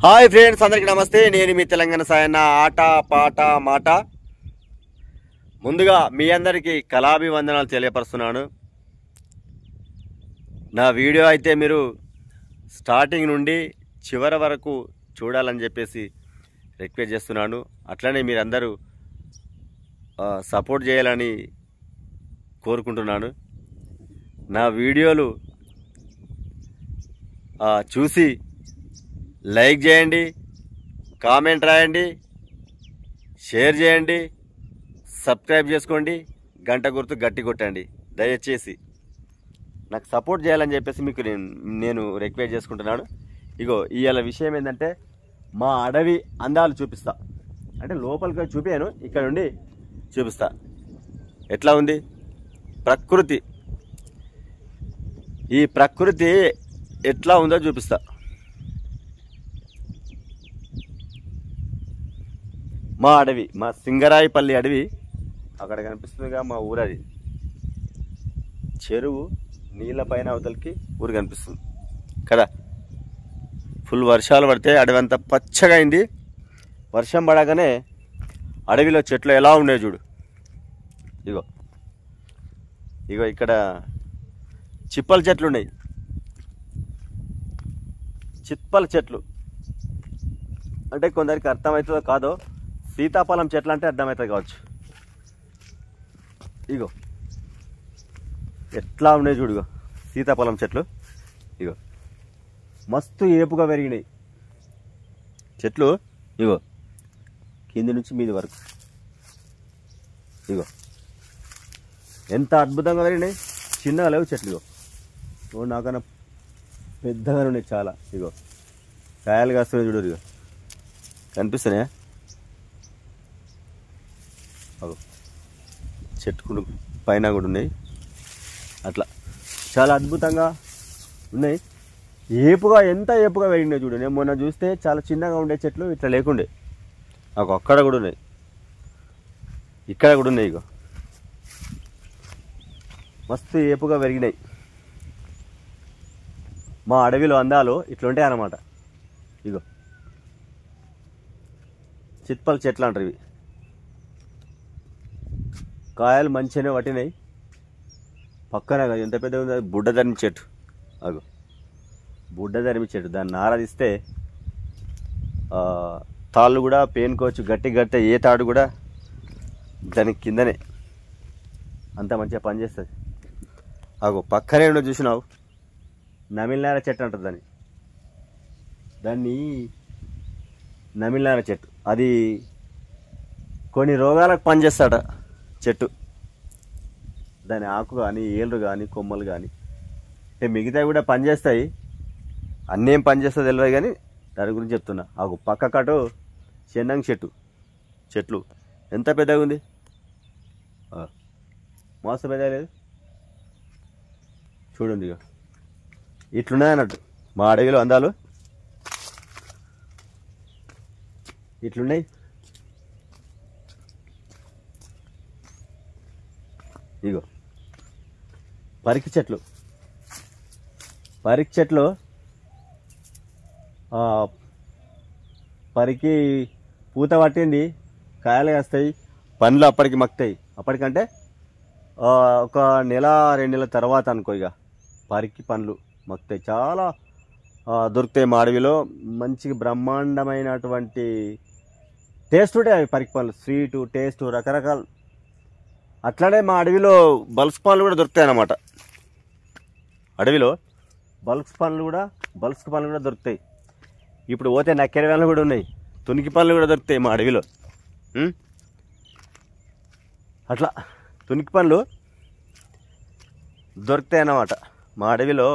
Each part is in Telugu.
హాయ్ ఫ్రెండ్స్, అందరికీ నమస్తే. నేను మీ తెలంగాణ సాయన్న. ఆట పాట మాట. ముందుగా మీ అందరికీ కళాభివందనాలు తెలియపరుస్తున్నాను. నా వీడియో అయితే మీరు స్టార్టింగ్ నుండి చివరి వరకు చూడాలని చెప్పేసి రిక్వెస్ట్ చేస్తున్నాను. అట్లనే మీరందరూ సపోర్ట్ చేయాలని కోరుకుంటున్నాను. నా వీడియోలు చూసి లైక్ చేయండి, కామెంట్ రాయండి, షేర్ చేయండి, సబ్స్క్రైబ్ చేసుకోండి, గంట గుర్తు గట్టి కొట్టండి. దయచేసి నాకు సపోర్ట్ చేయాలని చెప్పేసి మీకు నేను రిక్వెస్ట్ చేసుకుంటున్నాను. ఇగో ఇవాళ విషయం ఏంటంటే, మా అడవి అందాలు చూపిస్తా. అంటే లోపలికి చూపాను, ఇక్కడ నుండి చూపిస్తా. ఎట్లా ఉంది ప్రకృతి, ఈ ప్రకృతి ఎట్లా ఉందో చూపిస్తా. మా అడవి, మా సింగరాయిపల్లి అడవి, అక్కడ కనిపిస్తుందిగా మా ఊరది. చెరువు నీళ్ళ పైన అవతలకి ఊరు కనిపిస్తుంది కదా. ఫుల్ వర్షాలు పడితే అడవి అంతా పచ్చగా అయింది. వర్షం పడగానే అడవిలో చెట్లు ఎలా ఉన్నాయి చూడు. ఇగో ఇగో ఇక్కడ చిప్పల చెట్లు ఉన్నాయి, చిప్పల చెట్లు. అంటే కొందరికి అర్థమవుతుందో కాదో, సీతాఫలం చెట్లు అంటే అర్థమవుతుంది కావచ్చు. ఇగో ఎట్లా ఉన్నాయి చూడు. ఇగో సీతాఫలం చెట్లు, ఇగో మస్తు ఏపుగా పెరిగినాయి చెట్లు. ఇగో కింది నుంచి మీది వరకు ఇగో ఎంత అద్భుతంగా పెరిగినాయి. చిన్నగా లేవు చెట్లు. ఇగో నాకన్నా పెద్దగా ఉన్నాయి చాలా. ఇగో కాయలు కాస్తున్నాయి చూడు. ఇగో కనిపిస్తున్నాయా? చెట్టు పైన కూడా ఉన్నాయి. అట్లా చాలా అద్భుతంగా ఉన్నాయి. ఏపుగా, ఎంత ఏపుగా పెరిగినాయి చూడు. నేను మొన్న చూస్తే చాలా చిన్నగా ఉండే చెట్లు ఇట్లా లేకుండే. నాకు అక్కడ కూడా ఉన్నాయి, ఇక్కడ కూడా ఉన్నాయి. ఇగో మస్తు ఏపుగా పెరిగినాయి. మా అడవిలో అందాలు ఇట్లుంటాయి అన్నమాట. ఇగో చిత్పల చెట్లు అంటారు ఇవి. కాయలు మంచిగానే పట్టినాయి. పక్కన ఎంత పెద్దగా ఉంది, బుడ్డ ధర్మి చెట్టు. అగో బుడ్డ ధర్మి చెట్టు, దాన్ని ఆరాధిస్తే తాళ్ళు కూడా పేనుకోవచ్చు. గట్టి గట్టే ఏ తాడు కూడా దానికి కిందనే, అంత మంచిగా పనిచేస్తుంది. అగో పక్కనే ఉండో చూసినావు, నమిలినార చెట్టు అంటారు దాన్ని. దాన్ని నమిలినార చెట్టు. అది కొన్ని రోగాలకు పనిచేస్తాడ చెట్టు. దాని ఆకు కానీ, ఏళ్ళు కానీ, కొమ్మలు కానీ, మిగతావి కూడా పనిచేస్తాయి. అన్నేం పనిచేస్తుందో తెలియదు కానీ దాని గురించి చెప్తున్నా. ఆకు పక్క కటు చెన్నంగి చెట్లు ఎంత పెద్దగా ఉంది. మస్తు పెద్దగా లేదు చూడండి. ఇక ఇట్లున్నాయి అన్నట్టు మా అడవిలో అందాలు. ఇట్లున్నాయి. ఇగో పరికి చెట్లు, పరికి చెట్లు. పరికి పూత పట్టింది, కాయలు వేస్తాయి, పండ్లు అప్పటికి మక్కుతాయి. అప్పటికంటే ఒక నెల 2 నెలల తర్వాత అనుకో, ఇక పరికి పండ్లు మక్కుతాయి. చాలా దొరుకుతాయి మా అడవిలో. మంచి బ్రహ్మాండమైనటువంటి టేస్ట్ ఉంటాయి అవి పరికి పండ్లు. స్వీటు, టేస్ట్, రకరకాలు. అట్లనే మా అడవిలో బల్స్ పండ్లు కూడా దొరుకుతాయి అన్నమాట. అడవిలో బల్స్ పండ్లు కూడా దొరుకుతాయి. ఇప్పుడు పోతే నక్కెర పండ్లు కూడా ఉన్నాయి, తునికి పండ్లు కూడా దొరుకుతాయి మా అడవిలో. అట్లా తునికి పండ్లు దొరుకుతాయి అన్నమాట మా అడవిలో.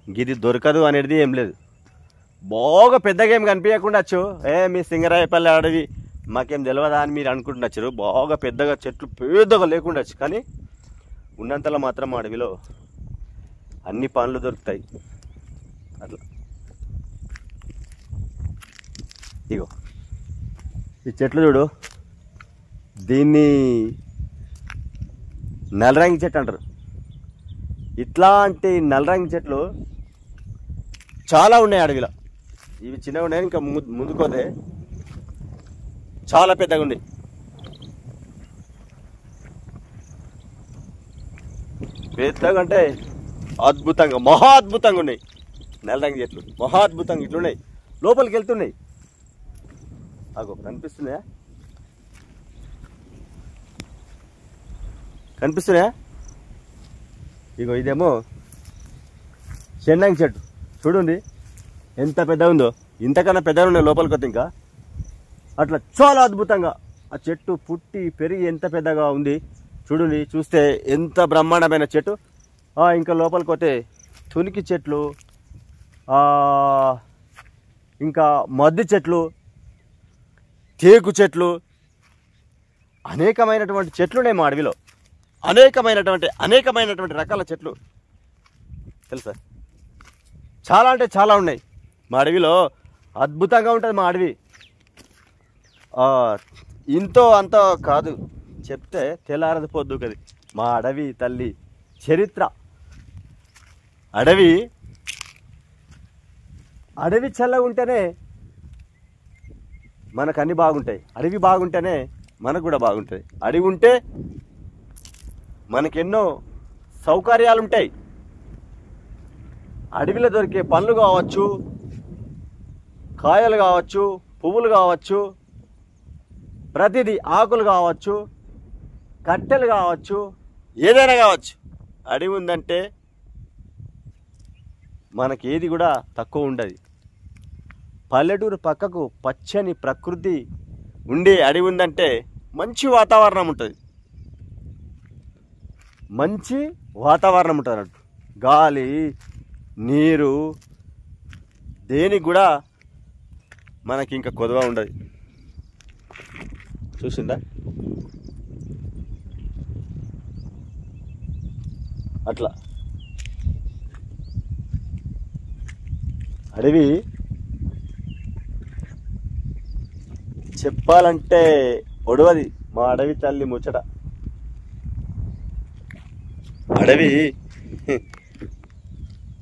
ఇది దొరకదు అనేది ఏం లేదు. బాగా పెద్దగా ఏం కనిపించకుండా వచ్చు. మీ సింగరాయపల్లి అడవి మాకేం తెలియదా అని మీరు అనుకుంటున్నారు. బాగా పెద్దగా చెట్లు పెద్దగా లేకుండా వచ్చు, కానీ ఉన్నంతలో మాత్రం మా అడవిలో అన్ని పండ్లు దొరుకుతాయి. అట్లా ఇగో ఈ చెట్లు చూడు. దీన్ని నల్లరంగి చెట్టు అంటారు. ఇట్లాంటి నల్లరంగి చెట్లు చాలా ఉన్నాయి అడవిలో. ఇవి చిన్నగా ఉన్నాయి, ఇంకా ముందుకోతే చాలా పెద్దగా ఉన్నాయి. పెద్దగా అంటే అద్భుతంగా, మహా అద్భుతంగా ఉన్నాయి. నెలరంగి చెట్లు మహా అద్భుతంగా ఇట్లున్నాయి, లోపలికి వెళ్తున్నాయి. అగో కనిపిస్తున్నాయా? కనిపిస్తున్నాయా? ఇగో ఇదేమో చెన్నంగి చెట్టు చూడండి ఎంత పెద్దగా ఉందో. ఇంతకన్నా పెద్దగా ఉన్నాయి లోపలికి వస్తే. ఇంకా అట్లా చాలా అద్భుతంగా ఆ చెట్టు పుట్టి పెరిగి ఎంత పెద్దగా ఉంది చూడండి. చూస్తే ఎంత బ్రహ్మాండమైన చెట్టు. ఇంకా లోపలికి పోతే తునికి చెట్లు, ఇంకా మద్ది చెట్లు, తేకు చెట్లు, అనేకమైనటువంటి చెట్లు ఉన్నాయి మా అడవిలో. అనేకమైనటువంటి రకాల చెట్లు తెలుసా? చాలా అంటే చాలా ఉన్నాయి మా అడవిలో. అద్భుతంగా ఉంటుంది మా అడవి. ఇంతో అంతో కాదు, చెప్తే తెల్లారదు పొద్దు కది మా అడవి తల్లి చరిత్ర. అడవి చల్లగా ఉంటేనే మనకు అన్నీ బాగుంటాయి. అడవి బాగుంటేనే మనకు కూడా బాగుంటుంది. అడవి ఉంటే మనకెన్నో సౌకర్యాలు ఉంటాయి. అడవిలో దొరికే పండ్లు కావచ్చు, కాయలు కావచ్చు, పువ్వులు కావచ్చు, ప్రతిదీ, ఆకులు కావచ్చు, కట్టెలు కావచ్చు, ఏదైనా కావచ్చు. అడవి ఉందంటే మనకి ఏది కూడా తక్కువ ఉండదు. పల్లెటూరు పక్కకు పచ్చని ప్రకృతి ఉండే అడవి ఉందంటే మంచి వాతావరణం ఉంటుంది. మంచి వాతావరణం ఉంటుంది అన్నట్టు. గాలి, నీరు, దేనికి కూడా మనకి ఇంకా కొదవ ఉండదు. చూసిందా? అట్లా అడవి చెప్పాలంటే ఒడవది మా అడవి తల్లి ముచ్చట.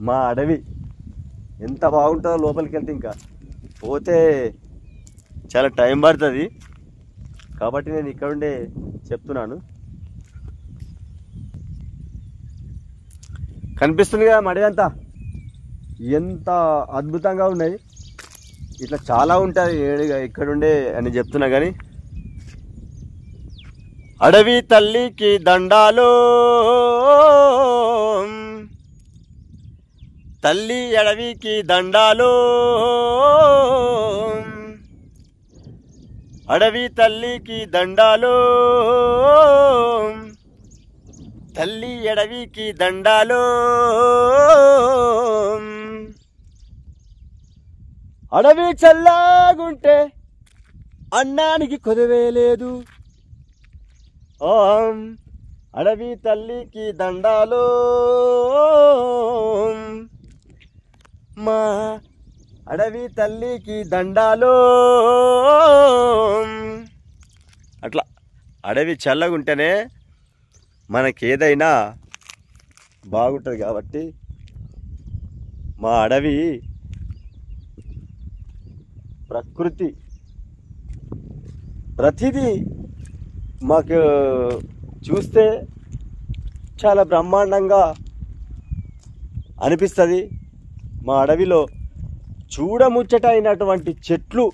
మా అడవి ఎంత బాగుంటుందో లోపలికి వెళ్తే. ఇంకా పోతే చాలా టైం పడుతుంది కాబట్టి నేను ఇక్కడ ఉండే చెప్తున్నాను. కనిపిస్తుంది కదా అడవి అంతా ఎంత అద్భుతంగా ఉన్నాయి. ఇట్లా చాలా ఉంటుంది ఇక్కడుండే అని చెప్తున్నా కానీ. అడవి తల్లికి దండాలు, తల్లి అడవికి దండాలు, అడవి తల్లికి దండాలు, తల్లి అడవికి దండాలు. అడవి చల్లగుంటే అన్నానికి కొదవే లేదు. అడవి తల్లికి దండాలు, మా అడవి తల్లికి దండాలు. అట్లా అడవి చల్లగుంటేనే మనకేదైనా బాగుంటుంది. కాబట్టి మా అడవి ప్రకృతి ప్రతిదీ మాకు చూస్తే చాలా బ్రహ్మాండంగా అనిపిస్తుంది. మా అడవిలో చూడముచ్చటైనటువంటి చెట్లు,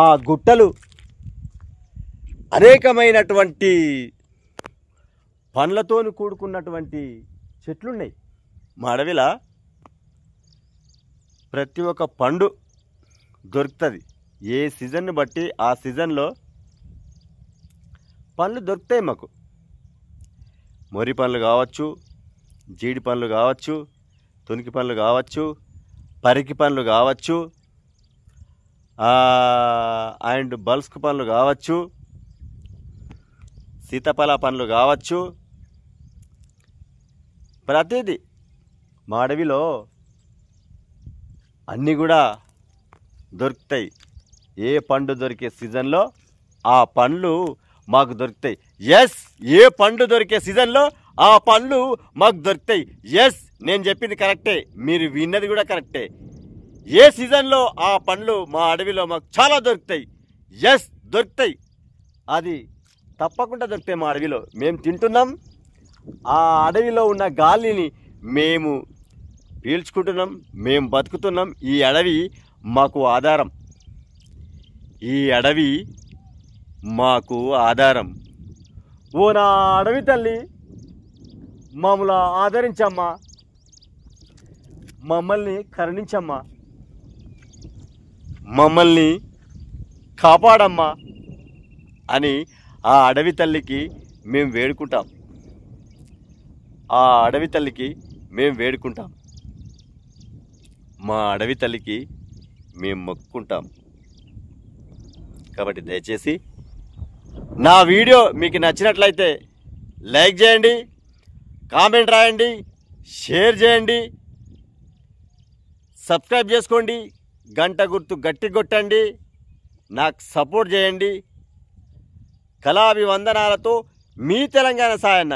ఆ గుట్టలు, అనేకమైనటువంటి పండ్లతో కూడుకున్నటువంటి చెట్లున్నాయి మా అడవిలో. ప్రతి ఒక్క పండు దొరుకుతుంది. ఏ సీజన్ని బట్టి ఆ సీజన్లో పండ్లు దొరుకుతాయి మాకు. మొరి పండ్లు కావచ్చు, జీడి పండ్లు కావచ్చు, తునికి పండ్లు కావచ్చు, పరికి పండ్లు కావచ్చు, అండ్ బల్స్క్ పండ్లు కావచ్చు, సీతాఫల పండ్లు కావచ్చు. ప్రతిదీ మా అడవిలో అన్నీ కూడా దొరుకుతాయి. ఏ పండు దొరికే సీజన్లో ఆ పండ్లు మాకు దొరుకుతాయి. ఎస్, ఏ పండు దొరికే సీజన్లో ఆ పండ్లు మాకు దొరుకుతాయి. ఎస్, నేను చెప్పింది కరెక్టే, మీరు విన్నది కూడా కరెక్టే. ఏ సీజన్లో ఆ పండ్లు మా అడవిలో మాకు చాలా దొరుకుతాయి. ఎస్, దొరుకుతాయి. అది తప్పకుండా దొరుకుతాయి మా అడవిలో. మేము తింటున్నాం. ఆ అడవిలో ఉన్న గాలిని మేము పీల్చుకుంటున్నాం, మేము బతుకుతున్నాం. ఈ అడవి మాకు ఆధారం. ఈ అడవి మాకు ఆధారం. ఓ నా అడవి తల్లి, మమ్మల్ని ఆదరించమ్మా, మమ్మల్ని కరుణించమ్మా, మమ్మల్ని కాపాడమ్మా అని ఆ అడవి తల్లికి మేము వేడుకుంటాం. ఆ అడవి తల్లికి మేము వేడుకుంటాం. మా అడవి తల్లికి మేము మొక్కుకుంటాం. కాబట్టి దయచేసి నా వీడియో మీకు నచ్చినట్లయితే లైక్ చేయండి, కామెంట్ రాయండి, షేర్ చేయండి, సబ్స్క్రైబ్ చేసుకోండి, గంట గుర్తు గట్టి కొట్టండి, నాకు సపోర్ట్ చేయండి. కళాభివందనాలతో మీ తెలంగాణ సాయన్న.